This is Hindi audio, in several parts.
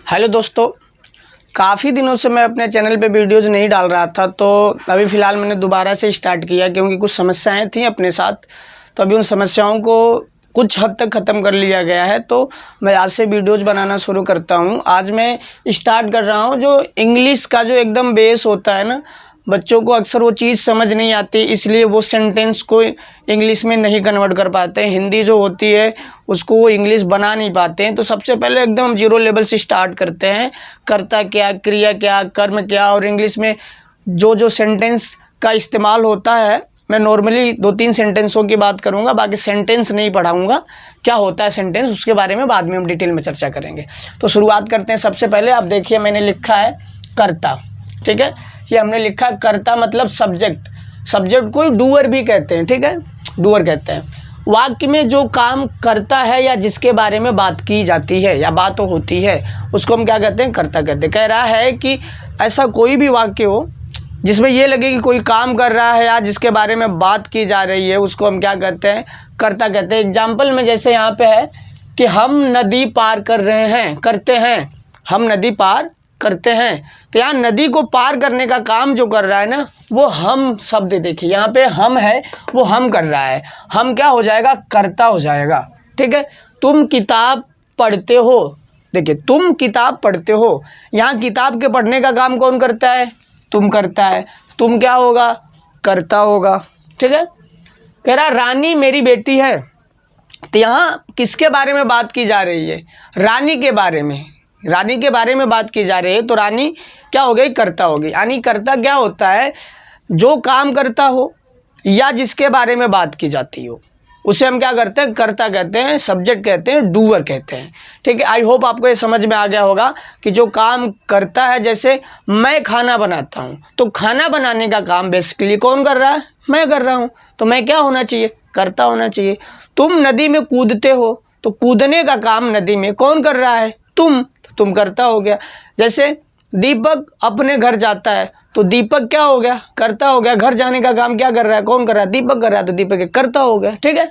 हेलो दोस्तों, काफ़ी दिनों से मैं अपने चैनल पे वीडियोस नहीं डाल रहा था, तो अभी फ़िलहाल मैंने दोबारा से स्टार्ट किया क्योंकि कुछ समस्याएं थी अपने साथ। तो अभी उन समस्याओं को कुछ हद तक ख़त्म कर लिया गया है, तो मैं आज से वीडियोस बनाना शुरू करता हूं। आज मैं स्टार्ट कर रहा हूं जो इंग्लिश का जो एकदम बेस होता है ना, बच्चों को अक्सर वो चीज़ समझ नहीं आती, इसलिए वो सेंटेंस को इंग्लिश में नहीं कन्वर्ट कर पाते हैं। हिंदी जो होती है उसको वो इंग्लिश बना नहीं पाते हैं। तो सबसे पहले एकदम हम जीरो लेवल से स्टार्ट करते हैं। कर्ता क्या, क्रिया क्या, कर्म क्या, और इंग्लिश में जो जो सेंटेंस का इस्तेमाल होता है, मैं नॉर्मली 2-3 सेंटेंसों की बात करूंगा, बाकी सेंटेंस नहीं पढ़ाऊंगा। क्या होता है सेंटेंस उसके बारे में बाद में हम डिटेल में चर्चा करेंगे। तो शुरुआत करते हैं। सबसे पहले आप देखिए, मैंने लिखा है कर्ता, ठीक है। ये हमने लिखा है कर्ता मतलब सब्जेक्ट। सब्जेक्ट को डूअर भी कहते हैं, ठीक है, डूअर कहते हैं। वाक्य में जो काम करता है या जिसके बारे में बात की जाती है या बात होती है उसको हम क्या कहते हैं, कर्ता कहते हैं। कह रहा है कि ऐसा कोई भी वाक्य हो जिसमें ये लगे कि कोई काम कर रहा है या जिसके बारे में बात की जा रही है, उसको हम क्या कहते हैं, कर्ता कहते हैं। एग्जाम्पल में जैसे यहाँ पे है कि हम नदी पार कर रहे हैं, करते हैं, हम नदी पार करते हैं। तो यहाँ नदी को पार करने का काम जो कर रहा है ना, वो हम शब्द देखिए, यहाँ पे हम है, वो हम कर रहा है। हम क्या हो जाएगा, कर्ता हो जाएगा, ठीक है। तुम किताब पढ़ते हो, देखिए तुम किताब पढ़ते हो, यहाँ किताब के पढ़ने का काम कौन करता है, तुम करता है। तुम क्या होगा, कर्ता होगा, ठीक है। कह रहा रानी मेरी बेटी है, तो यहाँ किसके बारे में बात की जा रही है, रानी के बारे में, रानी के बारे में बात की जा रही है। तो रानी क्या हो गई, कर्ता हो गई। यानी कर्ता क्या होता है, जो काम करता हो या जिसके बारे में बात की जाती हो उसे हम क्या करते हैं, कर्ता कहते हैं, सब्जेक्ट कहते हैं, डूअर कहते हैं, ठीक है। आई होप आपको ये समझ में आ गया होगा कि जो काम करता है, जैसे मैं खाना बनाता हूँ, तो खाना बनाने का काम बेसिकली कौन कर रहा है, मैं कर रहा हूँ। तो मैं क्या होना चाहिए, कर्ता होना चाहिए। तुम नदी में कूदते हो, तो कूदने का काम नदी में कौन कर रहा है, तुम करता हो गया। जैसे दीपक अपने घर जाता है, तो दीपक क्या हो गया, कर्ता हो गया। घर जाने का काम क्या कर रहा है, कौन कर रहा है, दीपक कर रहा है, तो दीपक एक कर्ता हो गया, ठीक है।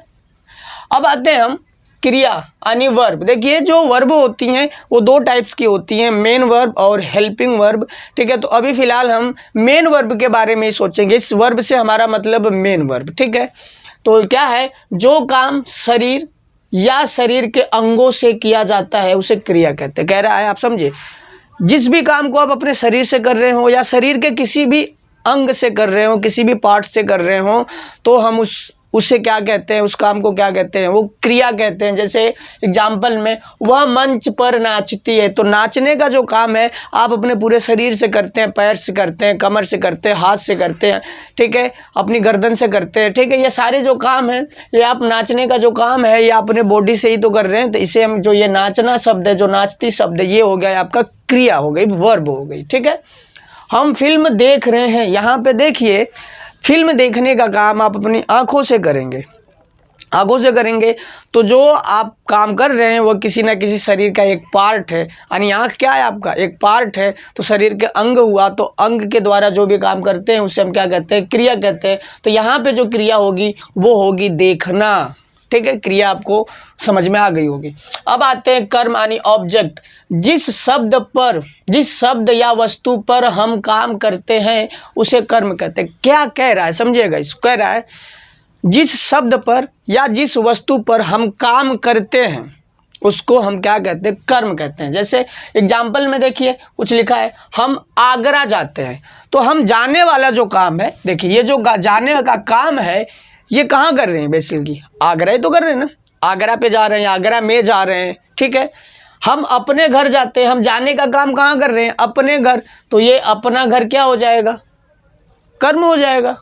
अब आते हैं हम क्रिया यानी वर्ब। देखिए जो वर्ब होती हैं वो 2 टाइप्स की होती हैं, मेन वर्ब और हेल्पिंग वर्ब, ठीक है। तो अभी फिलहाल हम मेन वर्ब के बारे में ही सोचेंगे। इस वर्ब से हमारा मतलब मेन वर्ब, ठीक है। तो क्या है, जो काम शरीर या शरीर के अंगों से किया जाता है उसे क्रिया कहते हैं। कह रहा है, आप समझे, जिस भी काम को आप अपने शरीर से कर रहे हो या शरीर के किसी भी अंग से कर रहे हो, किसी भी पार्ट से कर रहे हो, तो हम उसे क्या कहते हैं, उस काम को क्या कहते हैं, वो क्रिया कहते हैं। जैसे एग्जाम्पल में, वह मंच पर नाचती है, तो नाचने का जो काम है आप अपने पूरे शरीर से करते हैं, पैर से करते हैं, कमर से करते हैं, हाथ से करते हैं, ठीक है, अपनी गर्दन से करते हैं, ठीक है। ये सारे जो काम हैं, ये आप नाचने का जो काम है ये अपने बॉडी से ही तो कर रहे हैं। तो इसे हम, जो ये नाचना शब्द है, जो नाचती शब्द है, ये हो गया आपका क्रिया हो गई, वर्ब हो गई, ठीक है। हम फिल्म देख रहे हैं, यहाँ पे देखिए फिल्म देखने का काम आप अपनी आंखों से करेंगे, आंखों से करेंगे, तो जो आप काम कर रहे हैं वो किसी ना किसी शरीर का एक पार्ट है। यानी आंख क्या है, आपका एक पार्ट है, तो शरीर के अंग हुआ, तो अंग के द्वारा जो भी काम करते हैं उसे हम क्या कहते हैं, क्रिया कहते हैं। तो यहाँ पे जो क्रिया होगी वो होगी देखना, ठीक है। क्रिया आपको समझ में आ गई होगी। अब आते हैं कर्म यानी ऑब्जेक्ट। जिस शब्द या वस्तु पर हम काम करते हैं उसे कर्म कहते हैं। क्या कह रहा है, समझिएगा इसको। कह रहा है जिस शब्द पर या जिस वस्तु पर हम काम करते हैं उसको हम क्या कहते हैं, कर्म कहते हैं। जैसे एग्जाम्पल में देखिए कुछ लिखा है, हम आगरा जाते हैं, तो हम जाने वाला जो काम है, देखिए ये जो जाने का काम है ये कहाँ कर रहे हैं, बेसिकली आगरा ही तो कर रहे हैं ना, आगरा पे जा रहे हैं, आगरा में जा रहे हैं, ठीक है। हम अपने घर जाते हैं, हम जाने का काम कहाँ कर रहे हैं, अपने घर, तो ये अपना घर क्या हो जाएगा, कर्म हो जाएगा।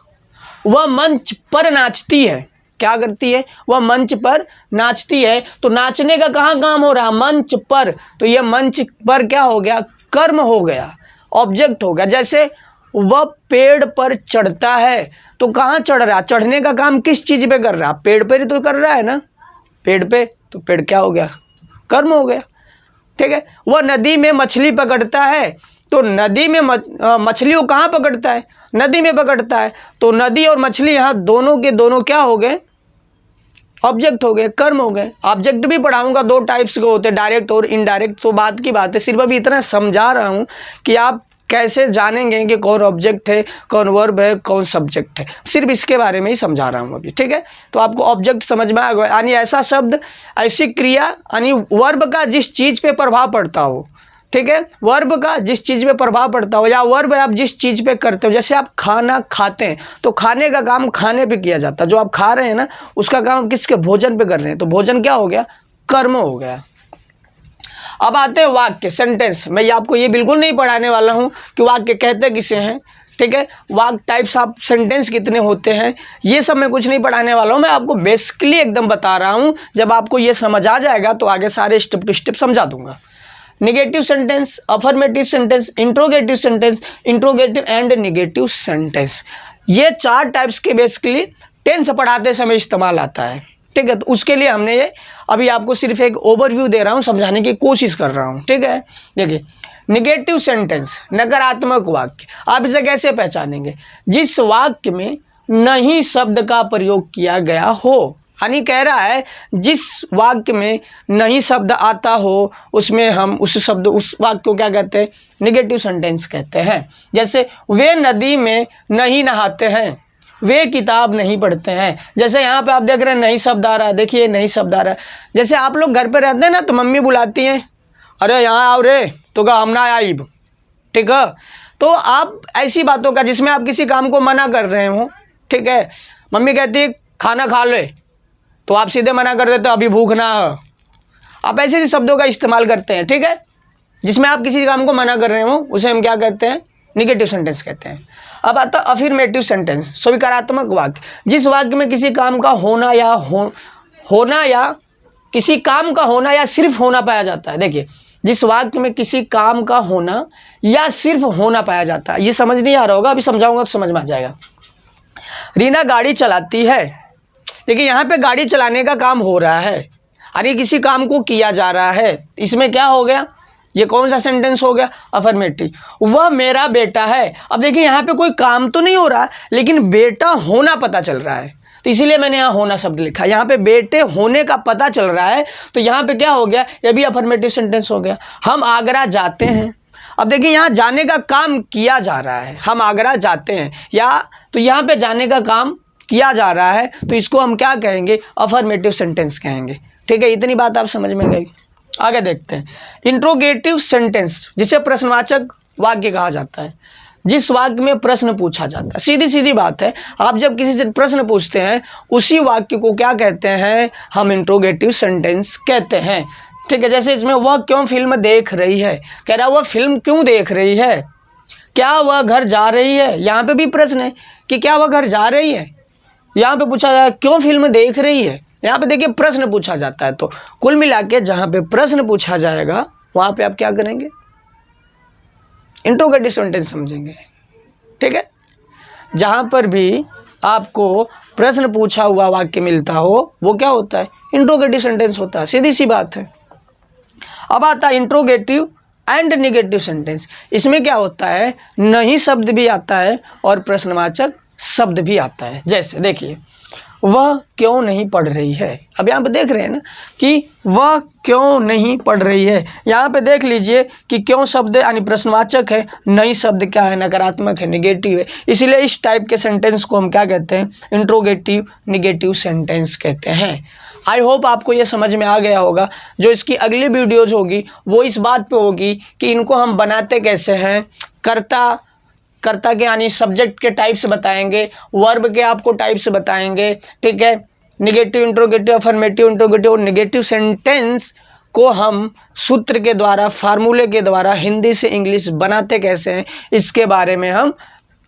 वह मंच पर नाचती है, क्या करती है, वह मंच पर नाचती है, तो नाचने का कहाँ काम हो रहा है, मंच पर, तो यह मंच पर क्या हो गया, कर्म हो गया, ऑब्जेक्ट हो गया। जैसे वह पेड़ पर चढ़ता है, तो कहाँ चढ़ रहा है, चढ़ने का काम किस चीज़ पे कर रहा है, पेड़ पर ही तो कर रहा है ना, पेड़ पे, तो पेड़ क्या हो गया, कर्म हो गया, ठीक है। वह नदी में मछली पकड़ता है, तो नदी में मछली वो कहाँ पकड़ता है, नदी में पकड़ता है, तो नदी और मछली यहाँ दोनों के दोनों क्या हो गए, ऑब्जेक्ट हो गए, कर्म हो गए। ऑब्जेक्ट भी पढ़ाऊंगा, दो टाइप्स के होते हैं, डायरेक्ट और इनडायरेक्ट, तो बात की बात है। सिर्फ अभी इतना समझा रहा हूँ कि आप कैसे जानेंगे कि कौन ऑब्जेक्ट है, कौन वर्ब है, कौन सब्जेक्ट है, सिर्फ इसके बारे में ही समझा रहा हूँ अभी, ठीक है। तो आपको ऑब्जेक्ट समझ में आ गया, यानी ऐसा शब्द, ऐसी क्रिया, यानी वर्ब का जिस चीज़ पे प्रभाव पड़ता हो, ठीक है, वर्ब का जिस चीज़ पे प्रभाव पड़ता हो, या वर्ब आप जिस चीज़ पे करते हो। जैसे आप खाना खाते हैं तो खाने का काम खाने पे किया जाता है, जो आप खा रहे हैं ना उसका काम किसके, भोजन पे कर रहे हैं, तो भोजन क्या हो गया, कर्म हो गया। अब आते हैं वाक्य, सेंटेंस। मैं आपको ये बिल्कुल नहीं पढ़ाने वाला हूँ कि वाक्य कहते किसे हैं, ठीक है, वाक्य टाइप्स ऑफ सेंटेंस कितने होते हैं, ये सब मैं कुछ नहीं पढ़ाने वाला हूँ। मैं आपको बेसिकली एकदम बता रहा हूँ, जब आपको ये समझ आ जाएगा तो आगे सारे स्टेप टू स्टेप समझा दूंगा। Negative sentence, affirmative sentence, interrogative sentence, interrogative and negative sentence, ये 4 टाइप्स के बेसिकली टेंस पढ़ाते समय इस्तेमाल आता है, ठीक है। तो उसके लिए हमने ये अभी आपको सिर्फ एक ओवरव्यू दे रहा हूँ, समझाने की कोशिश कर रहा हूँ, ठीक है। देखिए, नेगेटिव सेंटेंस, नकारात्मक वाक्य, आप इसे कैसे पहचानेंगे, जिस वाक्य में नहीं शब्द का प्रयोग किया गया हो, यानी कह रहा है जिस वाक्य में नहीं शब्द आता हो उसमें हम उस वाक्य को क्या कहते हैं, नेगेटिव सेंटेंस कहते हैं। जैसे वे नदी में नहीं नहाते हैं, वे किताब नहीं पढ़ते हैं। जैसे यहाँ पे आप देख रहे हैं नहीं शब्द आ रहा है, देखिए नहीं शब्द आ रहा है। जैसे आप लोग घर पे रहते हैं ना तो मम्मी बुलाती हैं, अरे यहाँ आओ रे, तो कहा हम ना आइब, ठीक है। तो आप ऐसी बातों का जिसमें आप किसी काम को मना कर रहे हो, ठीक है, मम्मी कहती है खाना खा ले, तो आप सीधे मना कर देते हो अभी भूख ना हो। आप ऐसे शब्दों का इस्तेमाल करते हैं, ठीक है, जिसमें आप किसी काम को मना कर रहे हो उसे हम क्या कहते हैं, निगेटिव सेंटेंस कहते हैं। अब आता है अफर्मेटिव सेंटेंस, स्वीकारात्मक वाक्य, जिस वाक्य में किसी काम का होना या किसी काम का होना या सिर्फ होना पाया जाता है। देखिए, जिस वाक्य में किसी काम का होना या सिर्फ होना पाया जाता है, ये समझ नहीं आ रहा होगा, अभी समझाऊंगा तो समझ में आ जाएगा। रीना गाड़ी चलाती है, देखिए यहाँ पे गाड़ी चलाने का काम हो रहा है, यानी किसी काम को किया जा रहा है, इसमें क्या हो गया, ये कौन सा सेंटेंस हो गया, अफर्मेटिव। वह मेरा बेटा है, अब देखिए यहाँ पे कोई काम तो नहीं हो रहा लेकिन बेटा होना पता चल रहा है, तो इसीलिए मैंने यहाँ होना शब्द लिखा। यहाँ पे बेटे होने का पता चल रहा है, तो यहाँ पे क्या हो गया, ये भी अफर्मेटिव सेंटेंस हो गया। हम आगरा जाते हैं, अब देखिए यहाँ जाने का काम किया जा रहा है, हम आगरा जाते हैं, या तो यहाँ पे जाने का काम किया जा रहा है, तो इसको हम क्या कहेंगे, अफर्मेटिव सेंटेंस कहेंगे, ठीक है। इतनी बात आप समझ में गई। आगे देखते हैं इंट्रोगेटिव सेंटेंस, जिसे प्रश्नवाचक वाक्य कहा जाता है, जिस वाक्य में प्रश्न पूछा जाता है। सीधी सीधी बात है, आप जब किसी से प्रश्न पूछते हैं उसी वाक्य को क्या कहते हैं, हम इंट्रोगेटिव सेंटेंस कहते हैं, ठीक है। जैसे इसमें वह क्यों फिल्म देख रही है, कह रहा है वह फिल्म क्यों देख रही है, क्या वह घर जा रही है, यहाँ पे भी प्रश्न है कि क्या वह घर जा रही है, यहाँ पे पूछा जाए क्यों फिल्म देख रही है, यहाँ पे देखिए प्रश्न पूछा जाता है। तो कुल मिला के जहाँ पे प्रश्न पूछा जाएगा वहाँ पे आप क्या करेंगे, इंट्रोगेटिव सेंटेंस समझेंगे, ठीक है। जहाँ पर भी आपको प्रश्न पूछा हुआ वाक्य मिलता हो वो क्या होता है, इंट्रोगेटिव सेंटेंस होता है, सीधी सी बात है। अब आता है इंट्रोगेटिव एंड नेगेटिव सेंटेंस, इसमें क्या होता है, नहीं शब्द भी आता है और प्रश्नवाचक शब्द भी आता है। जैसे देखिए, वह क्यों नहीं पढ़ रही है, अब यहाँ पे देख रहे हैं ना कि वह क्यों नहीं पढ़ रही है, यहाँ पे देख लीजिए कि क्यों शब्द यानी प्रश्नवाचक है, नहीं शब्द क्या है, नकारात्मक है, नेगेटिव है। इसीलिए इस टाइप के सेंटेंस को हम क्या कहते हैं, इंट्रोगेटिव नेगेटिव सेंटेंस कहते हैं। आई होप आपको ये समझ में आ गया होगा। जो इसकी अगली वीडियोज़ होगी वो इस बात पे होगी कि इनको हम बनाते कैसे हैं, कर्ता के यानी सब्जेक्ट के टाइप्स बताएंगे, वर्ब के आपको टाइप्स बताएंगे, ठीक है। नेगेटिव इंट्रोगेटिव, अफर्मेटिव इंट्रोगेटिव और नेगेटिव सेंटेंस को हम सूत्र के द्वारा, फार्मूले के द्वारा हिंदी से इंग्लिश बनाते कैसे हैं, इसके बारे में हम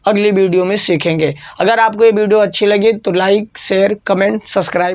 अगली वीडियो में सीखेंगे। अगर आपको ये वीडियो अच्छी लगी तो लाइक, शेयर, कमेंट, सब्सक्राइब